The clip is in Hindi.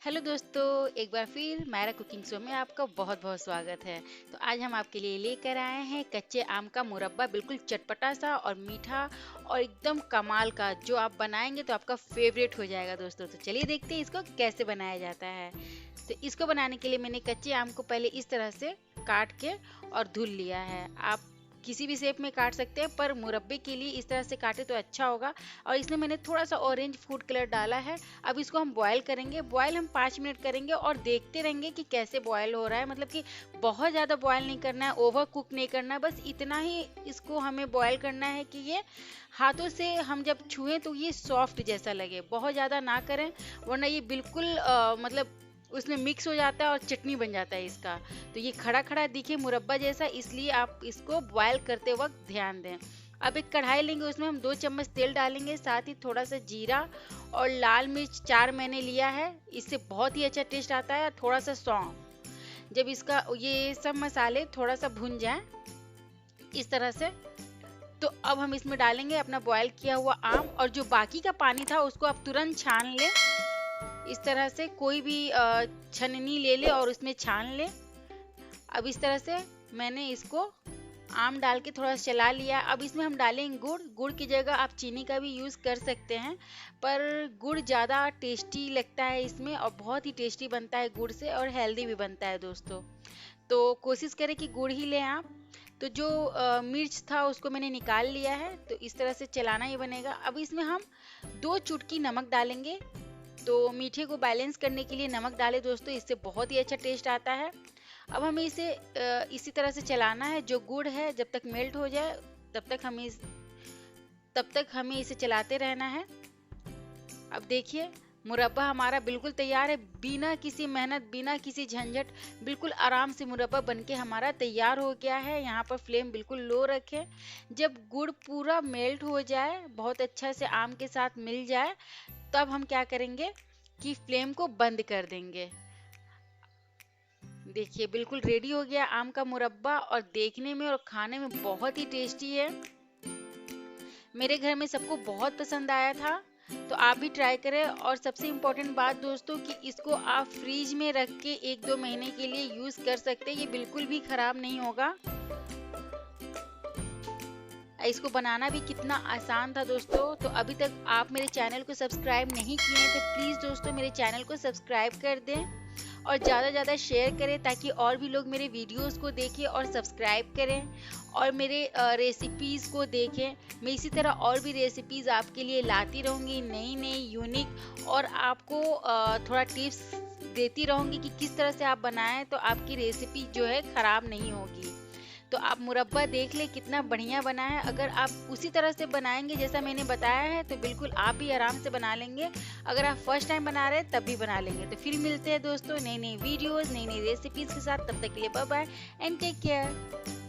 हेलो दोस्तों, एक बार फिर मायरा कुकिंग शो में आपका बहुत बहुत स्वागत है। तो आज हम आपके लिए लेकर आए हैं कच्चे आम का मुरब्बा, बिल्कुल चटपटा सा और मीठा और एकदम कमाल का, जो आप बनाएंगे तो आपका फेवरेट हो जाएगा दोस्तों। तो चलिए देखते हैं इसको कैसे बनाया जाता है। तो इसको बनाने के लिए मैंने कच्चे आम को पहले इस तरह से काट के और धुल लिया है। आप किसी भी शेप में काट सकते हैं, पर मुरब्बे के लिए इस तरह से काटे तो अच्छा होगा। और इसमें मैंने थोड़ा सा ऑरेंज फूड कलर डाला है। अब इसको हम बॉयल करेंगे। बॉयल हम 5 मिनट करेंगे और देखते रहेंगे कि कैसे बॉयल हो रहा है। मतलब कि बहुत ज़्यादा बॉयल नहीं करना है, ओवर कुक नहीं करना है, बस इतना ही इसको हमें बॉयल करना है कि ये हाथों से हम जब छुएं तो ये सॉफ्ट जैसा लगे। बहुत ज़्यादा ना करें, वरना ये बिल्कुल मतलब उसमें मिक्स हो जाता है और चटनी बन जाता है इसका। तो ये खड़ा खड़ा दिखे मुरब्बा जैसा, इसलिए आप इसको बॉयल करते वक्त ध्यान दें। अब एक कढ़ाई लेंगे, उसमें हम 2 चम्मच तेल डालेंगे, साथ ही थोड़ा सा जीरा और लाल मिर्च 4 मैंने लिया है, इससे बहुत ही अच्छा टेस्ट आता है। थोड़ा सा सौंफ। जब इसका ये सब मसाले थोड़ा सा भुन जाएं इस तरह से, तो अब हम इसमें डालेंगे अपना बॉयल किया हुआ आम, और जो बाकी का पानी था उसको आप तुरंत छान लें। इस तरह से कोई भी छन्नी ले ले और उसमें छान ले। अब इस तरह से मैंने इसको आम डाल के थोड़ा सा चला लिया। अब इसमें हम डालेंगे गुड़। गुड़ की जगह आप चीनी का भी यूज़ कर सकते हैं, पर गुड़ ज़्यादा टेस्टी लगता है इसमें, और बहुत ही टेस्टी बनता है गुड़ से, और हेल्दी भी बनता है दोस्तों। तो कोशिश करें कि गुड़ ही लें आप। तो जो मिर्च था उसको मैंने निकाल लिया है, तो इस तरह से चलाना ही बनेगा। अब इसमें हम 2 चुटकी नमक डालेंगे। तो मीठे को बैलेंस करने के लिए नमक डालें दोस्तों, इससे बहुत ही अच्छा टेस्ट आता है। अब हमें इसे इसी तरह से चलाना है। जो गुड़ है जब तक मेल्ट हो जाए तब तक हमें इसे चलाते रहना है। अब देखिए मुरब्बा हमारा बिल्कुल तैयार है, बिना किसी मेहनत, बिना किसी झंझट, बिल्कुल आराम से मुरब्बा बनके हमारा तैयार हो गया है। यहाँ पर फ्लेम बिल्कुल लो रखें। जब गुड़ पूरा मेल्ट हो जाए, बहुत अच्छा से आम के साथ मिल जाए, तब हम क्या करेंगे कि फ्लेम को बंद कर देंगे। देखिए बिल्कुल रेडी हो गया आम का मुरब्बा, और देखने में और खाने में बहुत ही टेस्टी है। मेरे घर में सबको बहुत पसंद आया था, तो आप भी ट्राई करें। और सबसे इम्पोर्टेंट बात दोस्तों कि इसको आप फ्रीज में रख के 1-2 महीने के लिए यूज़ कर सकते हैं, ये बिल्कुल भी खराब नहीं होगा। इसको बनाना भी कितना आसान था दोस्तों। तो अभी तक आप मेरे चैनल को सब्सक्राइब नहीं किए हैं तो प्लीज़ दोस्तों मेरे चैनल को सब्सक्राइब कर दें, और ज़्यादा ज़्यादा शेयर करें ताकि और भी लोग मेरे वीडियोस को देखें और सब्सक्राइब करें, और मेरे रेसिपीज़ को देखें। मैं इसी तरह और भी रेसिपीज़ आपके लिए लाती रहूँगी, नई नई यूनिक, और आपको थोड़ा टिप्स देती रहूँगी कि किस तरह से आप बनाएं तो आपकी रेसिपी जो है ख़राब नहीं होगी। तो आप मुरब्बा देख ले कितना बढ़िया बना है। अगर आप उसी तरह से बनाएंगे जैसा मैंने बताया है तो बिल्कुल आप भी आराम से बना लेंगे। अगर आप फर्स्ट टाइम बना रहे हैं तब भी बना लेंगे। तो फिर मिलते हैं दोस्तों नई नई वीडियोस, नई नई रेसिपीज के साथ। तब तक के लिए bye bye and take care.